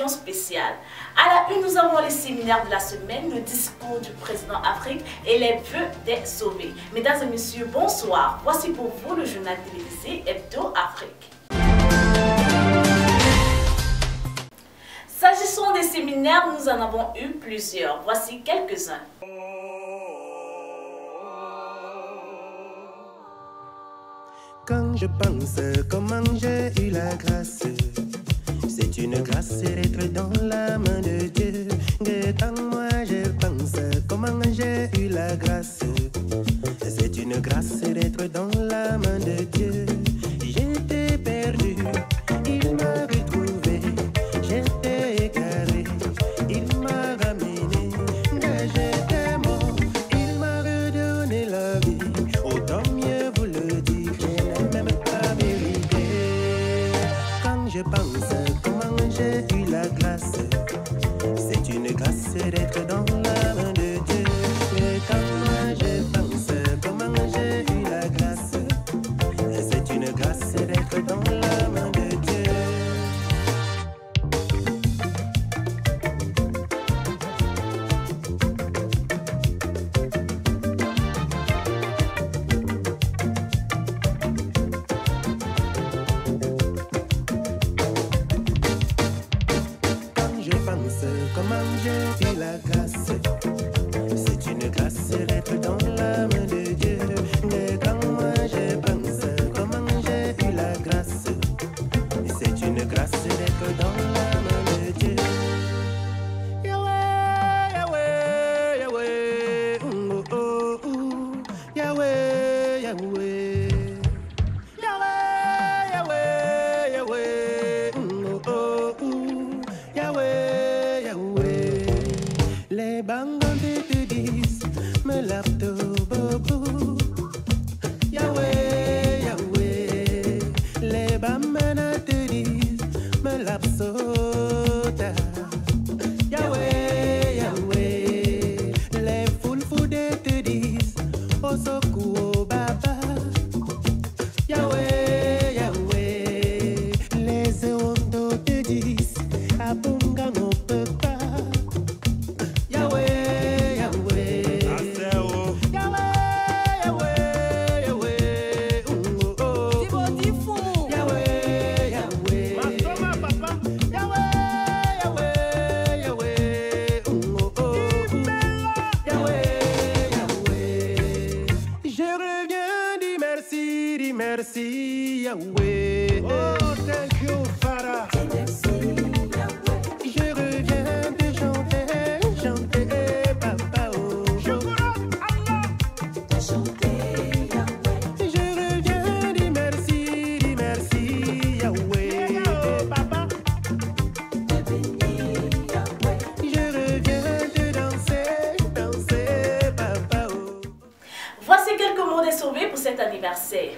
édition spéciale. À la une, nous avons les séminaires de la semaine, le discours du président Afrique et les vœux des sauvés. Mesdames et messieurs, bonsoir. Voici pour vous le journal télévisé Hebdo Afrique. S'agissant des séminaires, nous en avons eu plusieurs. Voici quelques-uns. Quand je pense comment j'ai eu la grâce, c'est une grâce d'être dans la main de Dieu. Et quand moi je pense comment j'ai eu la grâce, c'est une grâce d'être dans la main de Dieu. J'étais perdu, il m'a retrouvé, j'étais égaré, il m'a ramené. J'étais mort, il m'a redonné la vie. Autant mieux vous le dire, je n'ai même pas mérité. Quand je pense comment j'ai eu la grâce, c'est une grâce d'être dans la main de Dieu. Et quand moi je pense comment j'ai eu la grâce, c'est une grâce d'être dans la main de Dieu. Quand je pense comment j'ai eu la grâce, c'est une grâce d'être dans la main de Dieu. Et quand moi je pense comment j'ai eu la grâce, c'est une grâce d'être dans la main de Dieu. Yahweh, Yahweh, Yahweh, oh, oh, oh. Yahweh, Yahweh. Yahweh, Yahweh, Yahweh, oh, oh, oh. Yahweh, Yahweh. Les bandes te disent, me lave tout beaucoup. Yahweh, Yahweh. Les bamana te disent, me lave sota. Yahweh, Yahweh. Les foulfoudés te disent, oh soku, oh baba. Yahweh, Yahweh. Les ondos te disent, abunga no peut pas. Yahweh, Yahweh. Yahweh, Yahweh, Yahweh. Oh, oh, oh. Yahweh, Yahweh. Yahweh, Yahweh, Yahweh. Oh, oh, oh. Yahweh, Yahweh. Je reviens, dis merci, Yahweh. Oh, thank you, Father. Je reviens de chanter, papa, oh. Je reviens, dis merci, Yahweh. Papa. Je reviens de danser, papa, oh. Voici quelques mots des sauvés pour cet anniversaire.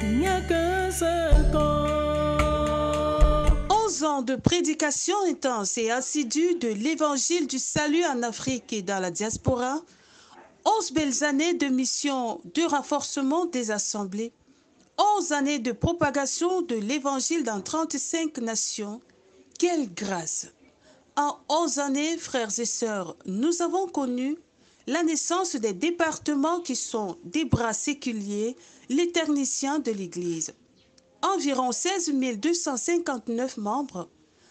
Il n'y a qu'un seul corps. 11 ans de prédication intense et assidue de l'évangile du salut en Afrique et dans la diaspora. 11 belles années de mission de renforcement des assemblées. 11 années de propagation de l'évangile dans 35 nations. Quelle grâce! En 11 années, frères et sœurs, nous avons connu la naissance des départements qui sont des bras séculiers, les techniciens de l'Église. Environ 16 259 membres,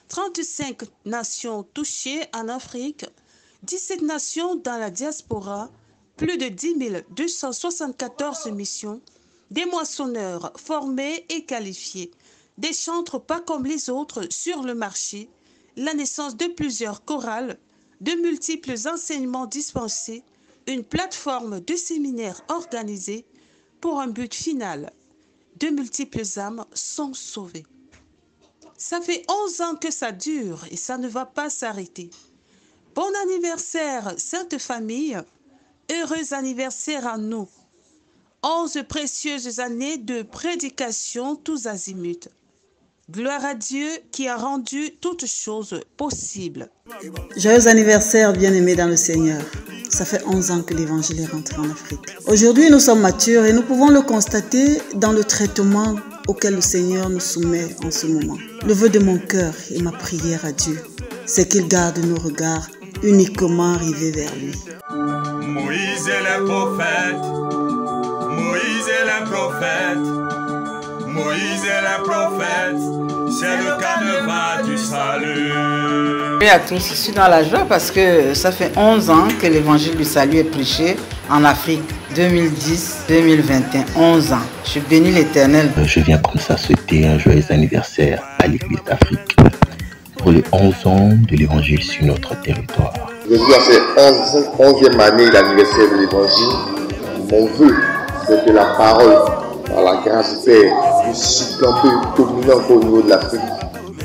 35 nations touchées en Afrique, 17 nations dans la diaspora, plus de 10 274 missions, des moissonneurs formés et qualifiés, des chantres pas comme les autres sur le marché, la naissance de plusieurs chorales, de multiples enseignements dispensés, une plateforme de séminaires organisés pour un but final. De multiples âmes sont sauvées. Ça fait 11 ans que ça dure et ça ne va pas s'arrêter. Bon anniversaire, Sainte Famille. Heureux anniversaire à nous. 11 précieuses années de prédication tous azimuts. Gloire à Dieu qui a rendu toutes choses possibles. Joyeux anniversaire, bien-aimés dans le Seigneur. Ça fait 11 ans que l'évangile est rentré en Afrique. Aujourd'hui, nous sommes matures et nous pouvons le constater dans le traitement auquel le Seigneur nous soumet en ce moment. Le vœu de mon cœur et ma prière à Dieu, c'est qu'il garde nos regards uniquement rivés vers lui. Moïse est le prophète, Moïse est le prophète, Moïse est le prophète, c'est le carnaval du salut. Bonjour à tous, je suis dans la joie parce que ça fait 11 ans que l'évangile du salut est prêché en Afrique. 2010-2021, 11 ans. Je bénis l'Éternel. Je viens comme ça souhaiter un joyeux anniversaire à l'Église d'Afrique pour les 11 ans de l'évangile sur notre territoire. Aujourd'hui, à cette 11e année d'anniversaire de l'évangile, mon vœu, c'est que la parole, par la grâce du Père, puisse un peu dominer encore au niveau de l'Afrique,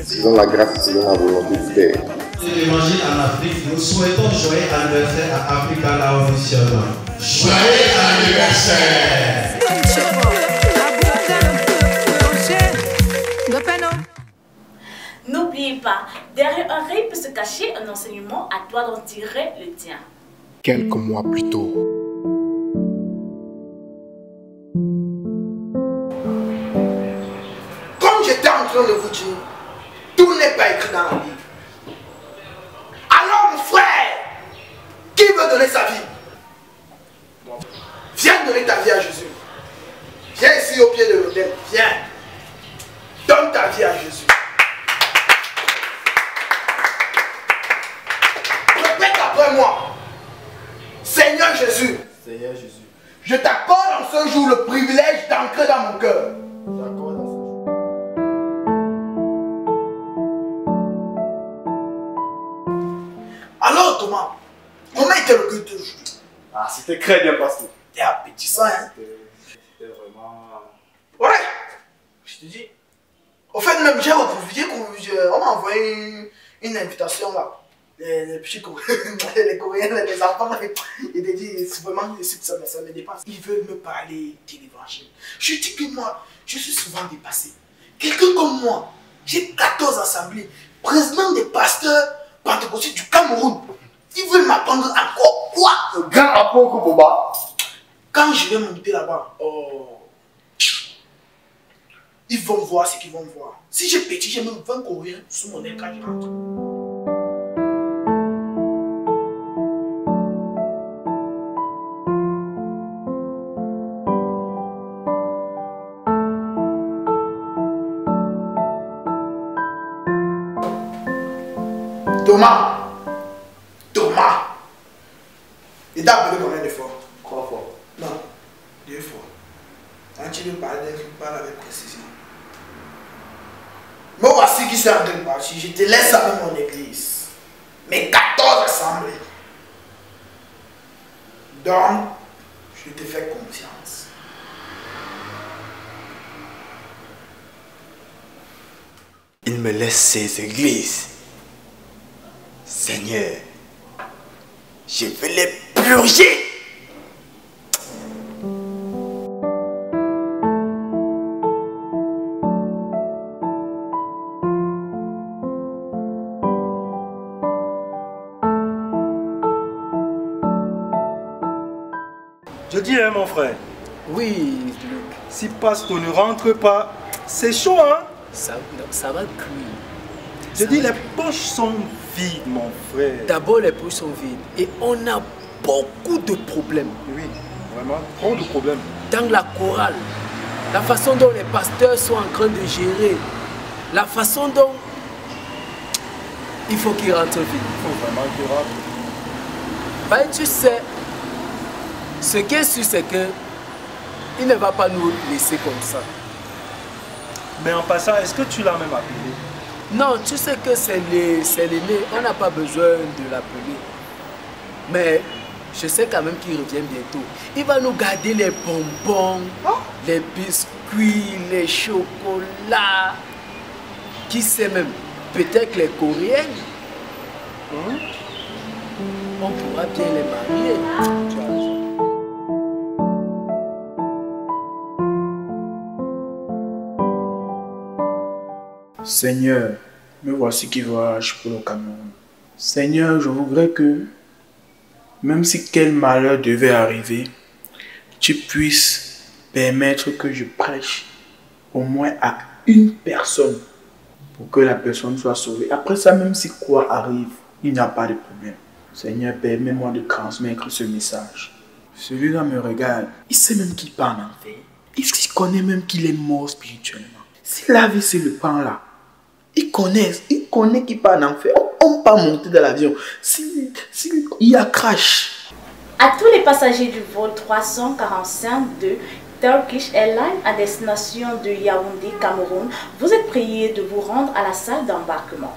selon la grâce et selon la volonté du Père. L'évangile en Afrique, nous souhaitons joyeux anniversaire à Africa Lao Mission. Joyeux anniversaire! N'oubliez pas, derrière un rêve peut se cacher un enseignement, à toi d'en tirer le tien. Quelques mois plus tôt. Comme j'étais en train de vous dire, tout n'est pas écrit dans la Bible. Alors mon frère, qui veut donner sa vie? Viens donner ta vie à Jésus. Viens ici au pied de l'autel. Viens. Donne ta vie à Jésus. Répète après moi. Seigneur Jésus. Seigneur Jésus. Je t'accorde en ce jour le privilège d'entrer dans mon cœur. J'accorde en ce jour. Alors Thomas, comment était le culte aujourd'hui? Ah, c'était très bien passé. T'es appétissant, hein? C'était vraiment... Ouais, je te dis. Au fait, même j'ai profité, on m'a envoyé une invitation là. Les petits Coréens, les Coréens, les enfants, ils te disent, c'est vraiment ça me dépasse. Ils veulent me parler de l'évangile. Je dis que moi, je suis souvent dépassé. Quelqu'un comme moi, j'ai 14 assemblées, président des pasteurs pentecôtistes du Cameroun. Ils veulent m'apprendre encore quoi? Le grand apôtre Boba. Quand je vais monter là-bas, oh, ils vont voir ce qu'ils vont voir. Si j'ai petit, j'ai même 20 Coréens sous mon nez quand je rentre. Thomas, il t'a appelé combien de fois? 3 fois. Non, 2 fois. Quand tu veux parler, tu parles avec précision. Mais voici qui s'est en train de partir. Je te laisse avec mon église. Mes 14 assemblées. Donc, je te fais confiance. Il me laisse ces églises. Seigneur, je vais les purger. Je dis, hein, mon frère. Oui, Luc. Si Pasteur ne rentre pas, c'est chaud, hein? Ça va cuire. Je dis, les poches sont vides, mon frère. D'abord, les poches sont vides. Et on a beaucoup de problèmes. Oui, vraiment, trop de problèmes. Dans la chorale, la façon dont les pasteurs sont en train de gérer, la façon dont il faut qu'ils rentrent vite. Il faut vraiment qu'ils rentrent. Ben, tu sais, ce qui est sûr, c'est que il ne va pas nous laisser comme ça. Mais en passant, est-ce que tu l'as même appelé? Non, tu sais que c'est l'aîné, on n'a pas besoin de l'appeler. Mais je sais quand même qu'il revient bientôt. Il va nous garder les bonbons, les biscuits, les chocolats. Qui sait même, peut-être les Coréennes. On pourra bien les marier. Seigneur, me voici qui voyage pour le Cameroun. Seigneur, je voudrais que, même si quel malheur devait arriver, tu puisses permettre que je prêche au moins à une personne pour que la personne soit sauvée. Après ça, même si quoi arrive, il n'y a pas de problème. Seigneur, permets-moi de transmettre ce message. Celui-là me regarde. Il sait même qu'il part en enfer. Il connaît même qu'il est mort spirituellement. S'il avait sur le pan là, il connaît qu'il part en enfer. On ne peut pas monter dans l'avion. S'il y a crash. À tous les passagers du vol 345 de Turkish Airlines à destination de Yaoundé, Cameroun, vous êtes priés de vous rendre à la salle d'embarquement.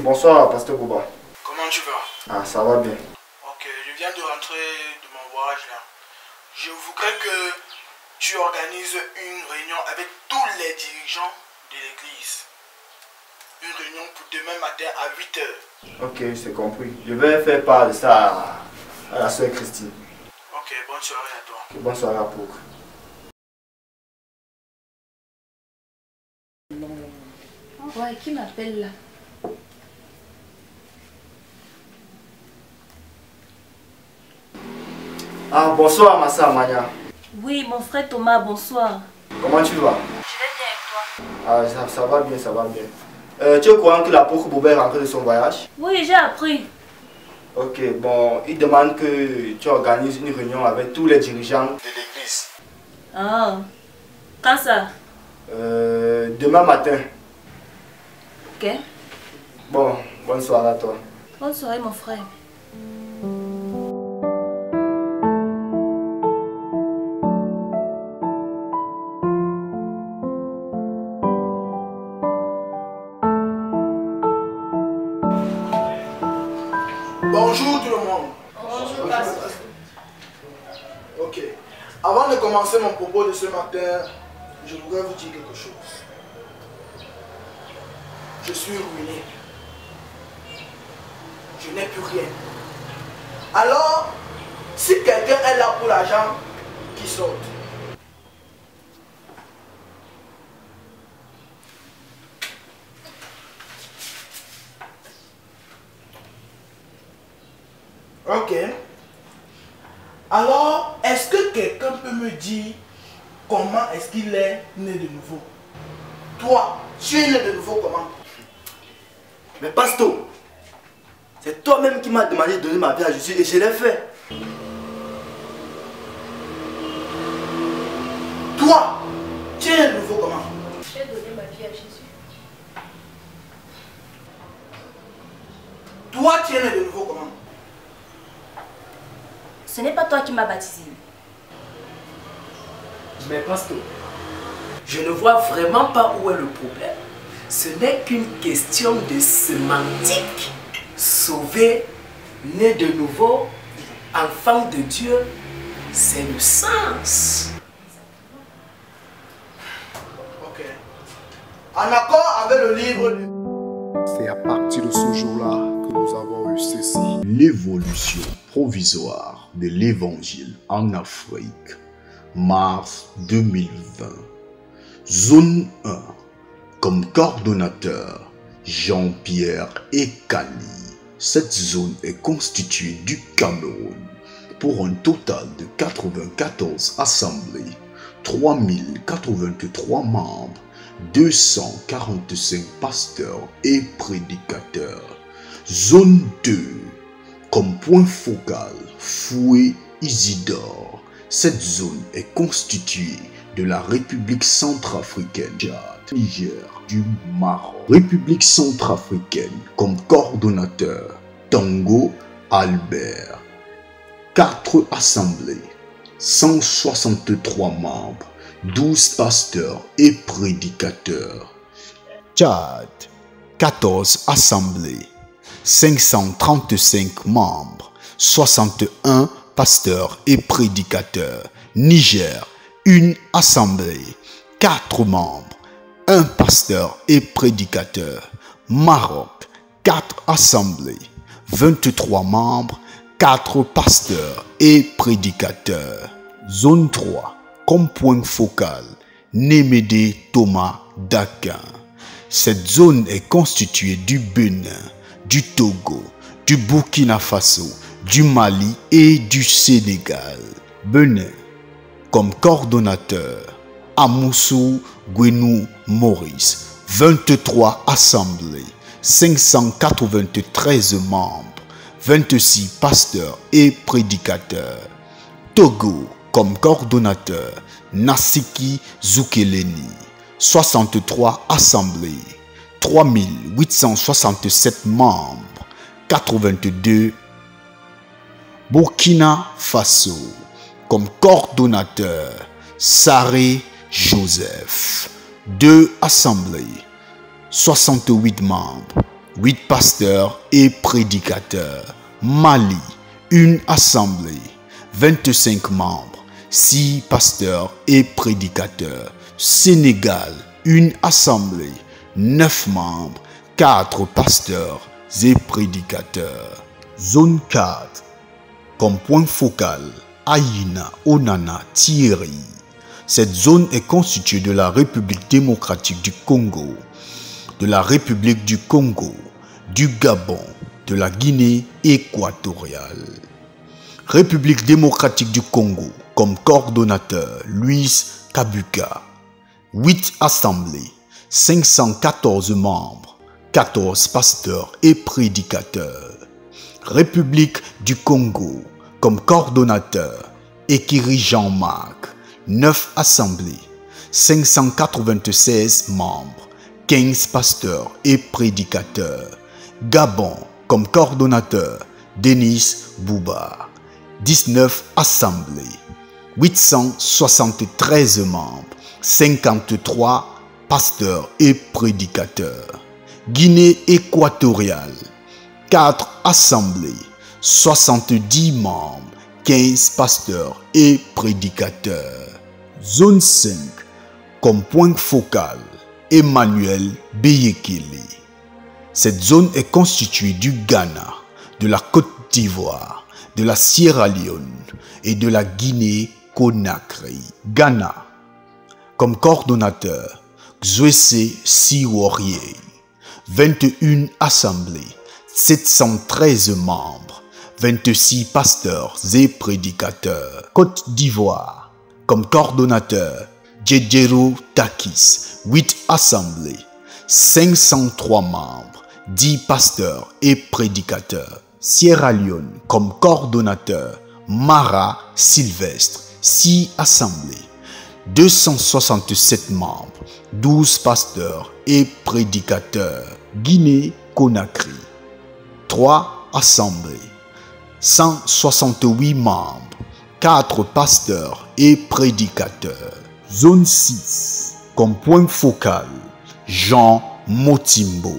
Bonsoir, Pasteur Boba. Comment tu vas? Ah, ça va bien. Ok, je viens de rentrer de mon voyage là. Je voudrais que tu organises une réunion avec tous les dirigeants de l'église. Une réunion pour demain matin à 8 h. Ok, c'est compris. Je vais faire part de ça à la soeur Christine. Ok, bonne soirée à toi. Okay, bonne soirée à vous. Ouais, qui m'appelle là? Ah, bonsoir, ma soeur Mania. Oui, mon frère Thomas, bonsoir. Comment tu vas? Je vais bien avec toi. Ah, ça va bien, ça va bien. Tu es au courant que l'apôtre Boba est rentré de son voyage? Oui, j'ai appris. Ok, bon, il demande que tu organises une réunion avec tous les dirigeants de l'église. Ah, quand ça? Demain matin. Ok. Bon, bonne soirée à toi. Bonne soirée, mon frère. Bonjour tout le monde. Bonjour, pasteur. Ok. Avant de commencer mon propos de ce matin, je voudrais vous dire quelque chose. Je suis ruiné. Je n'ai plus rien. Alors, si quelqu'un est là pour l'argent, qu'il sorte. Ok. Alors, est-ce que quelqu'un peut me dire comment est-ce qu'il est né de nouveau? Toi, tu es né de nouveau comment? Mais pasteur, c'est toi-même qui m'as demandé de donner ma vie à Jésus et je l'ai fait. Toi, tu es né de nouveau comment? J'ai donné ma vie à Jésus. Toi, tu es né de nouveau comment? Ce n'est pas toi qui m'as baptisé. Mais pasteur, je ne vois vraiment pas où est le problème. Ce n'est qu'une question de sémantique. Sauvé, né de nouveau, enfant de Dieu, c'est le sens. Ok. En accord avec le livre... C'est à partir de ce jour-là que nous avons eu ceci. L'évolution provisoire de l'évangile en Afrique, mars 2020. Zone 1. Comme coordonnateur, Jean-Pierre Ekali. Cette zone est constituée du Cameroun pour un total de 94 assemblées, 3083 membres, 245 pasteurs et prédicateurs. Zone 2. Comme point focal, Foué Isidore. Cette zone est constituée de la République centrafricaine, Tchad, Niger, du Maroc. République centrafricaine comme coordonnateur, Tango Albert. 4 assemblées, 163 membres, 12 pasteurs et prédicateurs. Tchad, 14 assemblées, 535 membres, 61 pasteurs et prédicateurs. Niger, 1 assemblée, 4 membres, 1 pasteur et prédicateur. Maroc, 4 assemblées, 23 membres, 4 pasteurs et prédicateurs. Zone 3, comme point focal, Némédé Thomas Dakin. Cette zone est constituée du Bénin, du Togo, du Burkina Faso, du Mali et du Sénégal. Bénin, comme coordonnateur, Amoussou Gwenou Maurice. 23 assemblées, 593 membres, 26 pasteurs et prédicateurs. Togo, comme coordonnateur, Nassiki Zoukeleni. 63 assemblées, 3867 membres, 82. Burkina Faso, comme coordonnateur, Saré Joseph. 2 assemblées, 68 membres, 8 pasteurs et prédicateurs. Mali, 1 assemblée, 25 membres, 6 pasteurs et prédicateurs. Sénégal, 1 assemblée, 9 membres, 4 pasteurs et prédicateurs. Zone 4, comme point focal, Aïna Onana Thierry. Cette zone est constituée de la République démocratique du Congo, de la République du Congo, du Gabon, de la Guinée équatoriale. République démocratique du Congo, comme coordonnateur, Louis Kabuka. 8 assemblées, 514 membres, 14 pasteurs et prédicateurs. République du Congo, comme coordonnateur, Ekiri Jean-Marc. 9 assemblées, 596 membres, 15 pasteurs et prédicateurs. Gabon, comme coordonnateur, Denis Bouba. 19 assemblées, 873 membres, 53 pasteurs et prédicateurs. Guinée équatoriale, 4 assemblées, 70 membres, 15 pasteurs et prédicateurs. Zone 5, comme point focal, Emmanuel Beyekele. Cette zone est constituée du Ghana, de la Côte d'Ivoire, de la Sierra Leone et de la Guinée-Conakry. Ghana, comme coordonnateur, Xwese Siworiye. 21 assemblées, 713 membres, 26 pasteurs et prédicateurs. Côte d'Ivoire, comme coordonnateur, Djedjero Takis. 8 assemblées, 503 membres, 10 pasteurs et prédicateurs. Sierra Leone, comme coordonnateur, Mara Sylvestre. 6 assemblées, 267 membres, 12 pasteurs et prédicateurs. Guinée-Conakry, 3 assemblées, 168 membres, 4 pasteurs et prédicateurs. Zone 6, comme point focal, Jean Motimbo.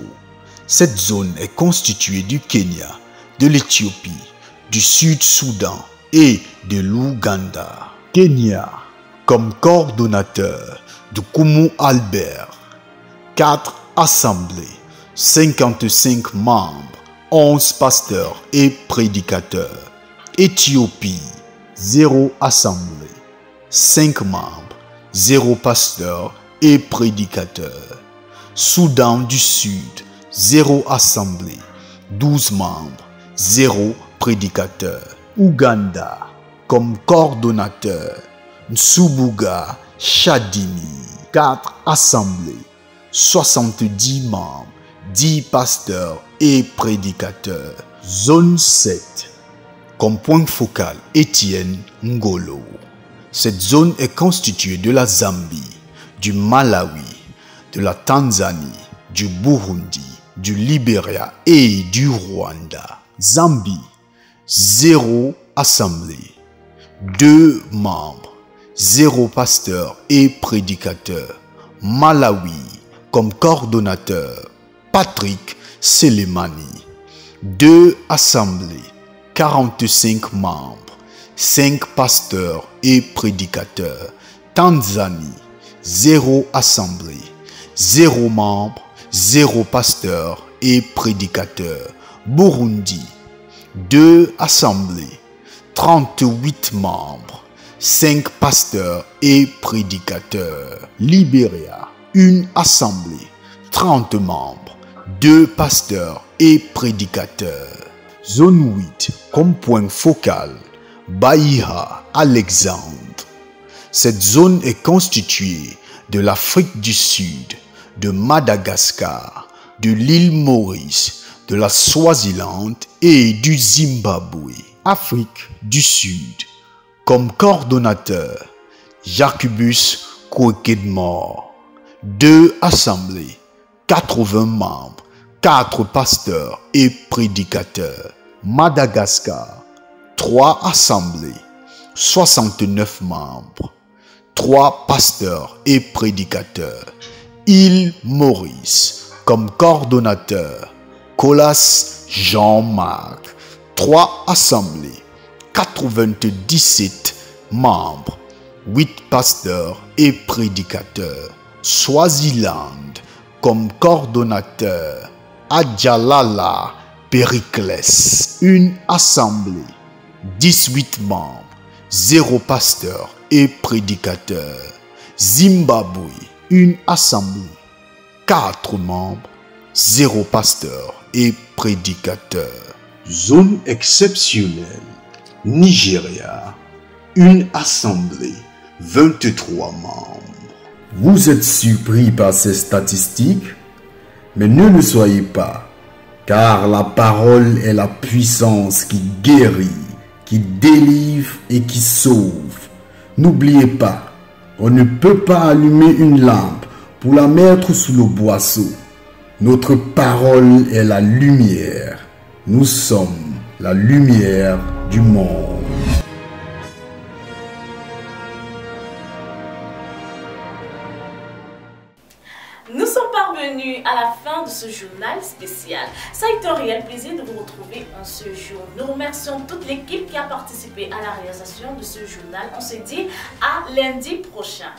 Cette zone est constituée du Kenya, de l'Éthiopie, du Sud-Soudan et de l'Ouganda. Kenya, comme coordonnateur, Dukumu Albert. 4 assemblées, 55 membres, 11 pasteurs et prédicateurs. Éthiopie, 0 assemblée, 5 membres, 0 pasteurs et prédicateurs. Soudan du Sud, 0 assemblée, 12 membres, 0 prédicateurs. Ouganda, comme coordonnateur, Nsubuga Chadimi. 4 assemblées, 70 membres, 10 pasteurs et prédicateurs. Zone 7, Comme point focal, Étienne Ngolo. Cette zone est constituée de la Zambie, du Malawi, de la Tanzanie, du Burundi, du Libéria et du Rwanda. Zambie, 0 assemblée, 2 membres, 0 pasteur et prédicateur. Malawi, comme coordonnateur, Patrick Selemani. 2 assemblées, 45 membres, 5 pasteurs et prédicateurs. Tanzanie, 0 assemblée, 0 membres, 0 pasteurs et prédicateurs. Burundi, 2 assemblées, 38 membres, 5 pasteurs et prédicateurs. Libéria, 1 assemblée, 30 membres, 2 pasteurs et prédicateurs. Zone 8, comme point focal, Baïha, Alexandre. Cette zone est constituée de l'Afrique du Sud, de Madagascar, de l'île Maurice, de la Swaziland et du Zimbabwe. Afrique du Sud, comme coordonnateur, Jacobus Kwekedmore. 2 assemblées, 80 membres, 4 pasteurs et prédicateurs. Madagascar, 3 assemblées, 69 membres, 3 pasteurs et prédicateurs. Île Maurice, comme coordonnateur, Colas Jean-Marc. 3 assemblées, 97 membres, 8 pasteurs et prédicateurs. Swaziland, comme coordonnateur, Adjalala Périclès. 1 assemblée, 18 membres, 0 pasteur et prédicateur. Zimbabwe, 1 assemblée, 4 membres, 0 pasteur et prédicateur. Zone exceptionnelle, Nigeria, 1 assemblée, 23 membres. Vous êtes surpris par ces statistiques, mais ne le soyez pas, car la parole est la puissance qui guérit, qui délivre et qui sauve. N'oubliez pas, on ne peut pas allumer une lampe pour la mettre sous le boisseau. Notre parole est la lumière. Nous sommes la lumière du monde. Nous sommes parvenus à la fin de ce journal spécial. Ça a été un réel plaisir de vous retrouver en ce jour. Nous remercions toute l'équipe qui a participé à la réalisation de ce journal. On se dit à lundi prochain.